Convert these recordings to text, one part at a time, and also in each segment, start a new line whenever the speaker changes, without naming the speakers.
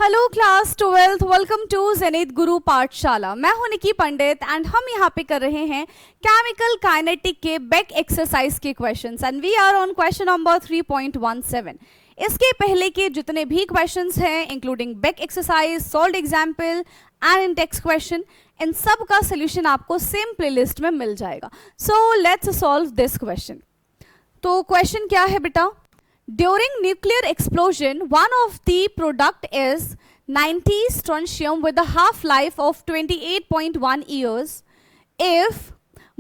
Hello class 12th, welcome to Zenith Guru Pathshala. मैं हूं निकी पंडित and हम यहाँ पे कर रहे हैं केमिकल काइनेटिक के बेक एक्सरसाइज के questions and we are on question number 3.17। इसके पहले के जितने भी क्वेश्चंस हैं including back exercise, solved example and in text question, इन सब का सोल्यूशन आपको सेम प्लेलिस्ट में मिल जाएगा। So let's solve this question. तो क्वेश्चन क्या है बेटा? During nuclear explosion, one of the product is 90 strontium with a half-life of 28.1 years. If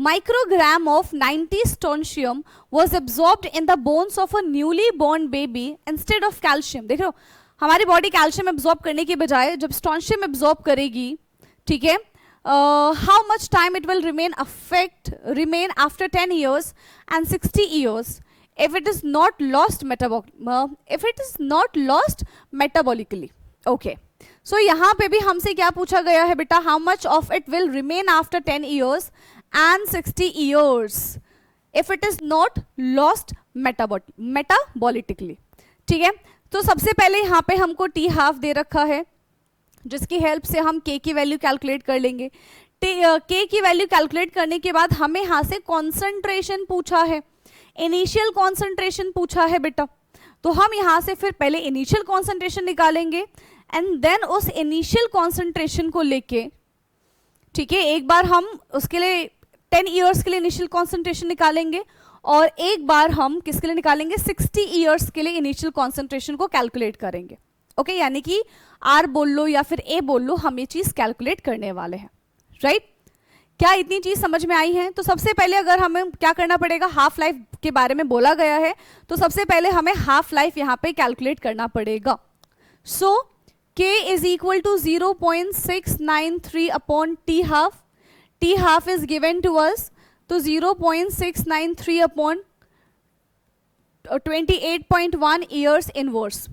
microgram of 90 strontium was absorbed in the bones of a newly born baby instead of calcium, देख रहे हो हमारी body calcium absorb करने के बजाय जब strontium absorb करेगी, ठीक है, how much time it will remain after 10 years and 60 years if it is not lost metabolically. Okay, so यहाँ पे भी हमसे क्या पूछा गया है बेटा? how much of it will remain after 10 years and 60 years if it is not lost metabolically. ठीक है, तो सबसे पहले यहाँ पे हमको t हाफ दे रखा है जिसकी हेल्प से हम k की वैल्यू कैलकुलेट कर लेंगे। k की वैल्यू कैलकुलेट करने के बाद हमें यहाँ से कॉन्सेंट्रेशन पूछा है, इनिशियल कॉन्सेंट्रेशन पूछा है बेटा, तो हम यहां से फिर पहले इनिशियल कॉन्सेंट्रेशन निकालेंगे एंड देन उस इनिशियल कॉन्सेंट्रेशन को लेके, ठीक है, एक बार हम उसके लिए 10 इयर्स के लिए इनिशियल कॉन्सेंट्रेशन निकालेंगे और एक बार हम किसके लिए निकालेंगे? 60 इयर्स के लिए इनिशियल कॉन्सेंट्रेशन को कैलकुलेट करेंगे। ओके, यानी कि आर बोल लो या फिर ए बोल लो, हम ये चीज कैलकुलेट करने वाले हैं। राइट, क्या इतनी चीज समझ में आई है? तो सबसे पहले अगर हमें क्या करना पड़ेगा, हाफ लाइफ के बारे में बोला गया है, तो सबसे पहले हमें हाफ लाइफ यहाँ पे कैलकुलेट करना पड़ेगा। So k is equal to 0.693 upon T half. T half is given to us, तो 0.693 अपॉन 28.1 ईयर्स इनवर्स,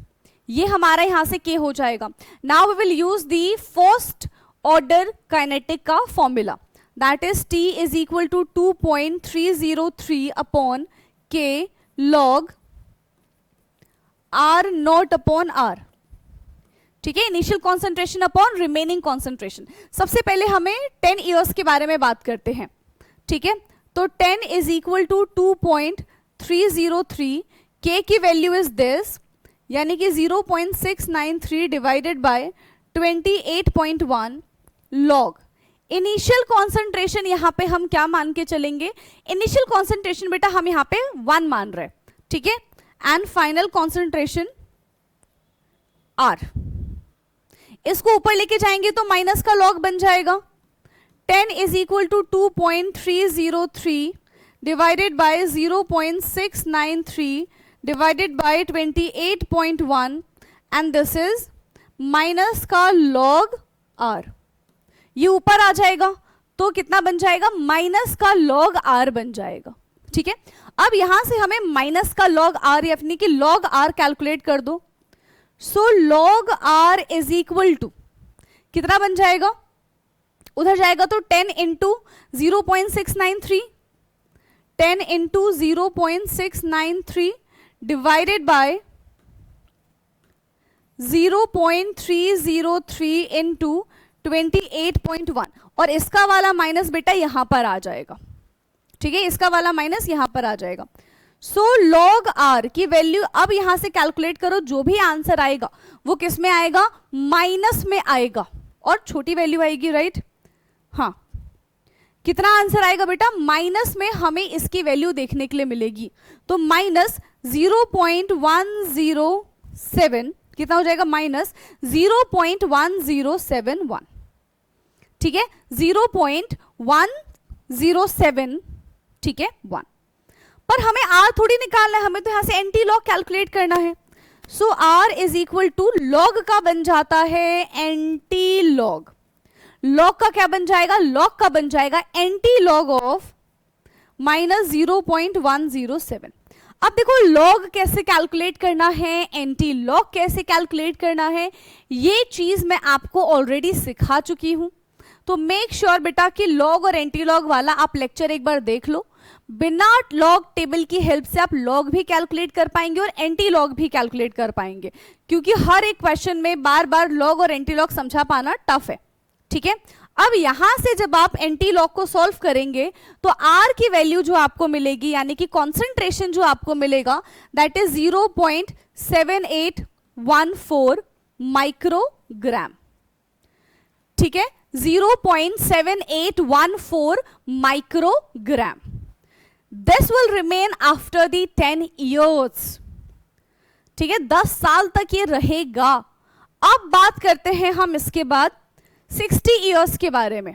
ये हमारा यहाँ से k हो जाएगा। Now we will use the first order kinetic का formula, that is t is equal to 2.303 upon k log r naught upon r। ठीक है, initial concentration upon remaining concentration. सबसे पहले हमें 10 इयर्स के बारे में बात करते हैं। ठीक है, तो 10 इज इक्वल टू 2.303, k की वैल्यू इज दिस, यानी कि 0.693 divided by 28.1 log initial concentration. यहां पे हम क्या मान के चलेंगे? इनिशियल कॉन्सेंट्रेशन बेटा हम यहां पे 1 मान रहे, ठीक है, एंड फाइनल कॉन्सेंट्रेशन R। इसको ऊपर लेके जाएंगे तो माइनस का लॉग बन जाएगा। 10 is equal to 2.303 divided by 0.693 divided by 28.1 and this is minus का लॉग R। ये ऊपर आ जाएगा तो कितना बन जाएगा? माइनस का लॉग R बन जाएगा। ठीक है, अब यहां से हमें माइनस का लॉग R यानी कि लॉग R कैलकुलेट कर दो। So log R is equal to कितना बन जाएगा? उधर जाएगा तो 10 into 0.693, 10 into 0.693 divided by 0.303 into 28.1 और इसका वाला माइनस बेटा यहां पर आ जाएगा। ठीक है, इसका वाला माइनस यहां पर आ जाएगा। सो लॉग R की वैल्यू अब यहां से कैलकुलेट करो, जो भी आंसर आएगा वो किस में आएगा? माइनस में आएगा और छोटी वैल्यू आएगी। राइट, हाँ, कितना आंसर आएगा बेटा? माइनस में हमें इसकी वैल्यू देखने के लिए मिलेगी, तो माइनस 0.107 कितना हो जाएगा? माइनस 0.1071। ठीक है, 0.107, ठीक है, 1। पर हमें R थोड़ी निकालना है, हमें तो यहां से एंटी लॉग कैलकुलेट करना है। So R is equal to log का बन जाता है एंटी लॉग। लॉग का क्या बन जाएगा? लॉग का बन जाएगा एंटी लॉग ऑफ माइनस 0.107। अब देखो लॉग कैसे कैलकुलेट करना है, एंटी लॉग कैसे कैलकुलेट करना है, ये चीज मैं आपको ऑलरेडी सिखा चुकी हूं। तो मेक श्योर बेटा कि लॉग और एंटी लॉग वाला आप लेक्चर एक बार देख लो, बिना लॉग टेबल की हेल्प से आप लॉग भी कैलकुलेट कर पाएंगे और एंटी लॉग भी कैलकुलेट कर पाएंगे, क्योंकि हर एक क्वेश्चन में बार बार लॉग और एंटी लॉग समझा पाना टफ है, ठीक है। अब यहां से जब आप एंटी लॉग को सॉल्व करेंगे तो आर की वैल्यू जो आपको मिलेगी, यानी कि कॉन्सेंट्रेशन जो आपको मिलेगा, दैट इज 0.7814 माइक्रोग्राम, ठीक है, 0.7814 microgram. This will remain after the 10 years, ठीक है, 10 साल तक ये रहेगा। अब बात करते हैं हम इसके बाद 60 years के बारे में।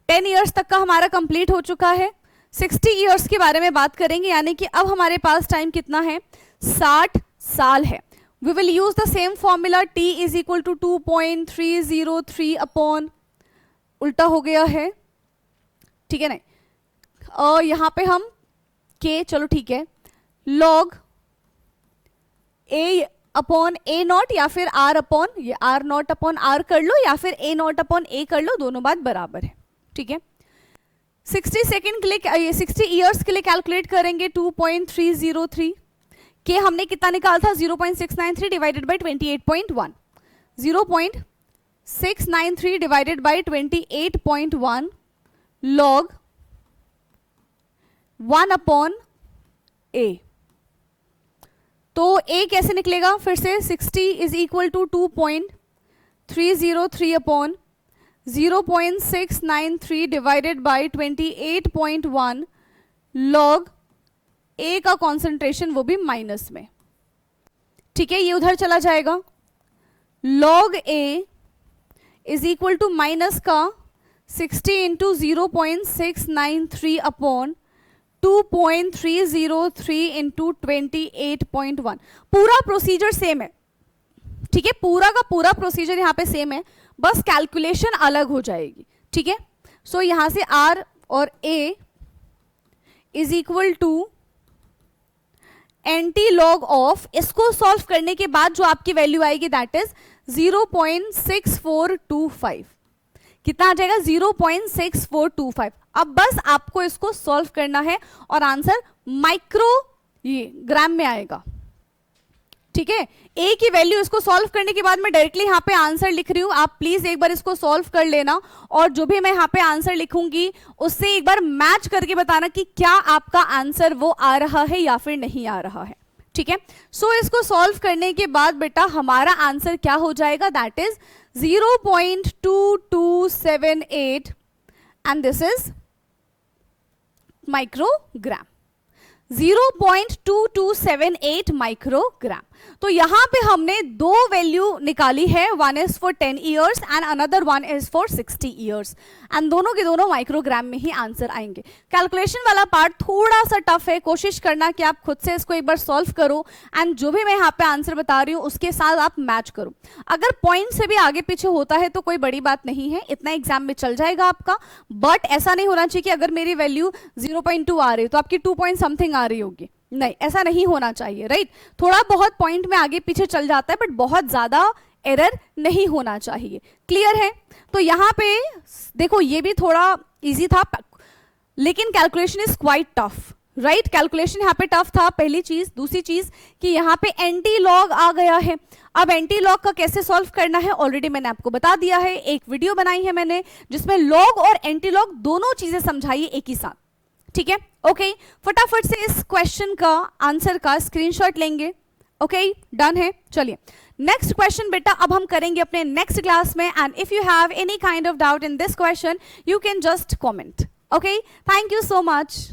10 years तक का हमारा कंप्लीट हो चुका है, 60 years के बारे में बात करेंगे, यानी कि अब हमारे पास टाइम कितना है, 60 साल है। We will use the same formula, t is equal to 2.303 upon, उल्टा हो गया है, ठीक है नहीं, और यहां पे हम k, चलो ठीक है, log a upon a not या फिर r अपॉन, ये r नॉट अपॉन r कर लो या फिर a नॉट अपॉन a कर लो, दोनों बात बराबर है, ठीक है। 60 सेकेंड के लिए, 60 ईयर्स के लिए कैलकुलेट करेंगे 2.303 के हमने कितना निकाला था, 0.693 divided by 28.1, 0.693 divided by 28.1 log 1 upon a। तो a कैसे निकलेगा, फिर से 60 is equal to 2.303 upon 0.693 divided by 28.1 log a का कॉन्सेंट्रेशन वो भी माइनस में, ठीक है, ये उधर चला जाएगा। Log a is equal to minus का 60 इंटू 0.693 अपॉन 2.303 इंटू 28.1। पूरा प्रोसीजर सेम है, ठीक है, पूरा का पूरा प्रोसीजर यहाँ पे सेम है, बस कैलकुलेशन अलग हो जाएगी, ठीक है। सो यहां से r और a is equal to anti log of, इसको सॉल्व करने के बाद जो आपकी वैल्यू आएगी दैट इज 0.6425, कितना आ जाएगा, 0.6425। अब बस आपको इसको सॉल्व करना है और आंसर माइक्रोग्राम में आएगा, ठीक है। ए की वैल्यू इसको सॉल्व करने के बाद मैं डायरेक्टली यहाँ पे आंसर लिख रही हूँ, आप प्लीज एक बार इसको सॉल्व कर लेना और जो भी मैं यहाँ पे आंसर लिखूंगी उससे एक बार मैच करके बताना कि क्या आपका आंसर वो आ रहा है या फिर नहीं आ रहा है, ठीक है। सो इसको सॉल्व करने के बाद बेटा हमारा आंसर क्या हो जाएगा, that is 0.2278 and this is microgram, 0.2278 microgram. तो यहां पे हमने दो वैल्यू निकाली है, one is for 10 years and another one is for 60 years, and दोनों के दोनों माइक्रोग्राम में ही आंसर आएंगे। कैलकुलेशन वाला पार्ट थोड़ा सा टफ है, कोशिश करना कि आप खुद से इसको एक बार सॉल्व करो एंड जो भी मैं यहाँ पे आंसर बता रही हूँ उसके साथ आप मैच करो। अगर पॉइंट से भी आगे पीछे होता है तो कोई बड़ी बात नहीं है, इतना एग्जाम में चल जाएगा आपका, बट ऐसा नहीं होना चाहिए कि अगर मेरी वैल्यू 0.2 आ रही है तो आपकी 2 पॉइंट समथिंग आ रही होगी, नहीं, ऐसा नहीं होना चाहिए, राइट। थोड़ा बहुत पॉइंट में आगे पीछे चल जाता है बट बहुत ज्यादा एरर नहीं होना चाहिए, क्लियर है। तो यहाँ पे देखो ये भी थोड़ा इजी था लेकिन calculation is quite tough, right. Calculation यहाँ पे टफ था, पहली चीज। दूसरी चीज कि यहाँ पे एंटी लॉग आ गया है। अब एंटी लॉग का कैसे सॉल्व करना है ऑलरेडी मैंने आपको बता दिया है, एक वीडियो बनाई है मैंने जिसमें लॉग और एंटी लॉग दोनों चीजें समझाई एक ही साथ, ठीक है। ओके, फटाफट से इस क्वेश्चन का आंसर का स्क्रीनशॉट लेंगे। ओके, डन है। चलिए नेक्स्ट क्वेश्चन बेटा अब हम करेंगे अपने नेक्स्ट क्लास में, and if you have any kind of doubt in this question you can just comment. Okay, thank you so much.